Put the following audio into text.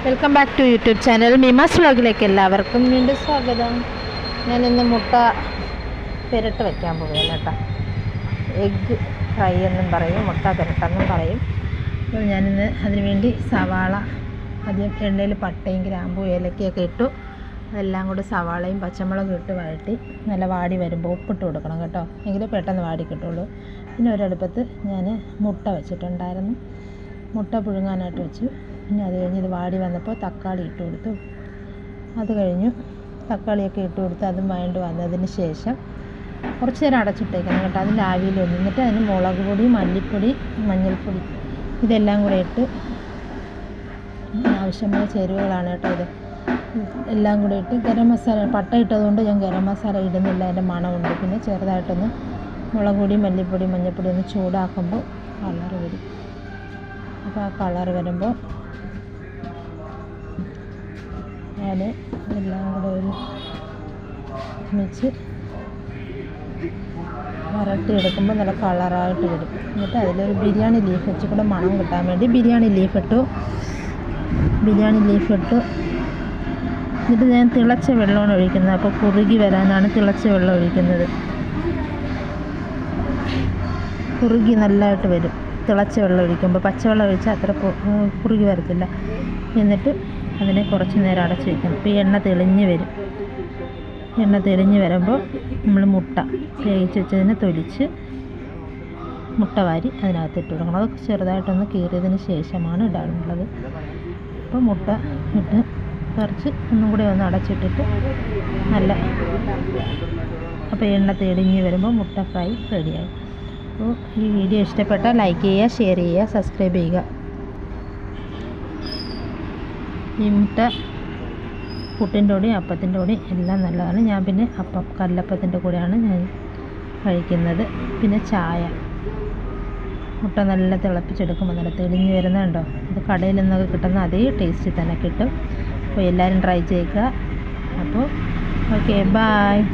Welcome back to YouTube channel മിമാസ് വ്ലോഗിലേക്ക് എല്ലാവർക്കും വീണ്ടും സ്വാഗതം. ഞാനിന്ന് മുട്ട പെരട്ട് വയ്ക്കാൻ പോവുകയാണ് കേട്ടോ. എഗ്ഗ് ഫ്രൈ എന്നും പറയും, മുട്ട പെരട്ടെന്നും പറയും. അപ്പോൾ ഞാനിന്ന് അതിനുവേണ്ടി സവാള ആദ്യം എണ്ണയിൽ പട്ടയും ഗ്രാമ്പും ഏലക്കയൊക്കെ ഇട്ടു. അതെല്ലാം കൂടി സവാളയും പച്ചമുളകും ഇട്ട് വഴറ്റി നല്ല വാടി വരുമ്പോൾ ഉപ്പിട്ട് കൊടുക്കണം കേട്ടോ, എങ്കിലേ പെട്ടെന്ന് വാടി കിട്ടുള്ളൂ. പിന്നെ ഒരടുപ്പത്ത് ഞാൻ മുട്ട വെച്ചിട്ടുണ്ടായിരുന്നു, മുട്ട പുഴുങ്ങാനായിട്ട് വെച്ചു. പിന്നെ അത് കഴിഞ്ഞ് ഇത് വാടി വന്നപ്പോൾ തക്കാളി ഇട്ട് കൊടുത്തു. അത് കഴിഞ്ഞു തക്കാളിയൊക്കെ ഇട്ട് കൊടുത്ത് അതും വഴണ്ട് വന്നതിന് ശേഷം കുറച്ച് നേരം അടച്ചിട്ടേക്കണം കേട്ടോ. അതിൻ്റെ ആവിയിൽ വന്നിട്ട് അതിന് മുളക് പൊടി, മല്ലിപ്പൊടി, മഞ്ഞൾപ്പൊടി ഇതെല്ലാം കൂടെ ഇട്ട് ആവശ്യമായ ചേരുവകളാണ് കേട്ടോ ഇത്. എല്ലാം കൂടെ ഇട്ട് ഗരം മസാല, പട്ട ഇട്ടതുകൊണ്ട് ഞാൻ ഗരം മസാല ഇടുന്നില്ല, അതിൻ്റെ മണമുണ്ട്. പിന്നെ ചെറുതായിട്ടൊന്ന് മുളക് പൊടി, മല്ലിപ്പൊടി, മഞ്ഞൾപ്പൊടി ഒന്ന് ചൂടാക്കുമ്പോൾ കളറ് വരും. അപ്പോൾ ആ കളർ വരുമ്പോൾ ഞാൻ എല്ലാം കൂടെ ഒരു മിക്സ് വരട്ടിയെടുക്കുമ്പോൾ നല്ല കളറായിട്ട് വരും. എന്നിട്ട് അതിലൊരു ബിരിയാണി ലീഫ് വെച്ച് കൂടെ മണം കിട്ടാൻ വേണ്ടി ബിരിയാണി ലീഫ് ഇട്ടു. എന്നിട്ട് ഞാൻ തിളച്ച വെള്ളമാണ് ഒഴിക്കുന്നത്. അപ്പോൾ കുറുകി വരാനാണ് തിളച്ച വെള്ളം ഒഴിക്കുന്നത്. കുറുകി നല്ലതായിട്ട് വരും തിളച്ച വെള്ളം ഒഴിക്കുമ്പോൾ. പച്ചവെള്ളം ഒഴിച്ചാൽ അത്ര കുറുകി വരത്തില്ല. എന്നിട്ട് അതിനെ കുറച്ച് നേരം അടച്ച് വയ്ക്കണം. അപ്പോൾ ഈ എണ്ണ തെളിഞ്ഞ് വരും. എണ്ണ തെളിഞ്ഞ് വരുമ്പോൾ നമ്മൾ മുട്ട വേവിച്ച് വെച്ചതിനെ തൊലിച്ച് മുട്ട വാരി അതിനകത്ത് ഇട്ട് കൊടുക്കണം. അത് ചെറുതായിട്ടൊന്ന് കീറിയതിന് ശേഷമാണ് ഇടാനുള്ളത്. അപ്പോൾ മുട്ട ഇട്ട് കുറച്ച് ഒന്നും കൂടെ ഒന്ന് അടച്ചിട്ടിട്ട് അപ്പോൾ എണ്ണ തെളിഞ്ഞ് വരുമ്പോൾ മുട്ട ഫ്രൈ റെഡിയായി. അപ്പോൾ ഈ വീഡിയോ ഇഷ്ടപ്പെട്ടാൽ ലൈക്ക് ചെയ്യുക, ഷെയർ ചെയ്യുക, സബ്സ്ക്രൈബ് ചെയ്യുക. ഈ മുട്ട പുട്ടിൻ്റെ കൂടെയും അപ്പത്തിൻ്റെ കൂടെയും എല്ലാം നല്ലതാണ്. ഞാൻ പിന്നെ കല്ലപ്പത്തിൻ്റെ കൂടെയാണ് ഞാൻ കഴിക്കുന്നത്. പിന്നെ ചായ, മുട്ട നല്ല തിളപ്പിച്ചെടുക്കുമ്പോൾ നല്ല തെളിഞ്ഞ് വരുന്നുണ്ടോ, അത് കടയിൽ നിന്നൊക്കെ കിട്ടുന്ന അതേ ടേസ്റ്റിൽ തന്നെ കിട്ടും. അപ്പോൾ എല്ലാവരും ട്രൈ ചെയ്യുക. അപ്പോൾ ഓക്കെ, ബായ്.